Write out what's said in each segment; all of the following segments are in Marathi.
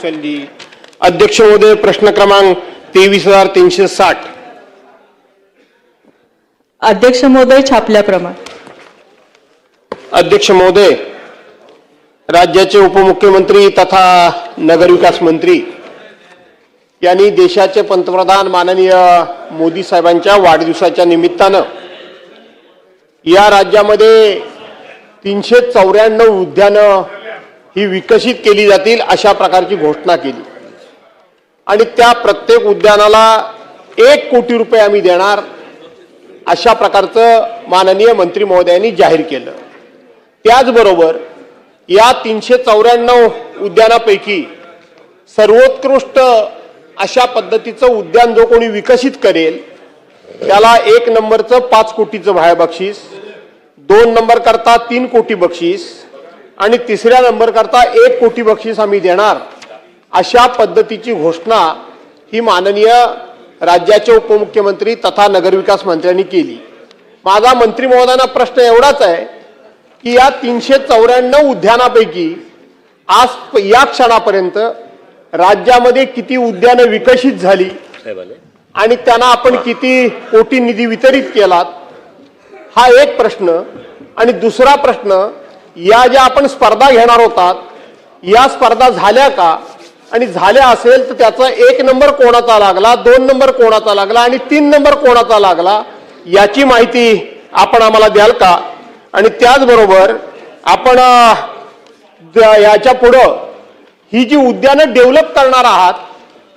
उचलली। अध्यक्ष महोदय, प्रश्न क्रमांक 23,360। अध्यक्ष महोदय, छापल्याप्रमाणे। अध्यक्ष महोदय, राज्याचे उपमुख्यमंत्री तथा नगरविकास मंत्री यांनी देशाचे पंतप्रधान माननीय मोदी साहेबांच्या वाढदिवसाच्या निमित्तानं या राज्यामध्ये 394 उद्यानं ही विकसित केली जातील अशा प्रकारची घोषणा केली आणि त्या प्रत्येक उद्यानाला 1 कोटी रुपये आम्ही देणार अशा प्रकारचं माननीय मंत्री महोदयांनी जाहीर केलं। त्याचबरोबर या 394 उद्यानापैकी सर्वोत्कृष्ट अशा पद्धतीचं उद्यान जो कोणी विकसित करेल त्याला 1 नंबरचं 5 कोटीचं भाया बक्षीस, 2 नंबर करता 3 कोटी बक्षीस आणि 3ऱ्या नंबर करता 1 कोटी बक्षीस आम्ही देणार अशा पद्धतीची घोषणा ही माननीय राज्याचे उपमुख्यमंत्री तथा नगरविकास मंत्र्यांनी केली। माझा मंत्री महोदयांना प्रश्न एवढाच आहे की या 394 उद्यानापैकी आज या क्षणापर्यंत राज्यामध्ये किती उद्यानं विकसित झाली आणि त्यांना आपण किती कोटी निधी वितरित केलात हा एक प्रश्न। आणि दुसरा प्रश्न, या ज्या आपण स्पर्धा घेणार होतात या स्पर्धा झाल्या का आणि झाल्या असेल तर त्याचा 1 नंबर कोणाचा लागला, 2 नंबर कोणाचा लागला आणि 3 नंबर कोणाचा लागला याची माहिती आपण आम्हाला द्याल का? आणि त्याचबरोबर आपण याच्या पुढं ही जी उद्यानं डेव्हलप करणार आहात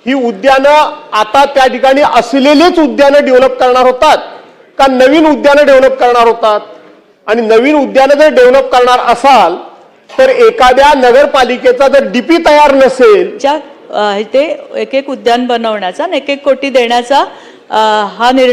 ही उद्यानं आता त्या ठिकाणी असलेलीच उद्यानं डेव्हलप करणार होतात का नवीन उद्यानं डेव्हलप करणार होतात? आणि नवीन उद्यानं जर डेव्हलप करणार असाल तर एखाद्या नगरपालिकेचा जर डीपी तयार नसेल ते एक उद्यान बनवण्याचा आणि 1 कोटी देण्याचा हा निर्णय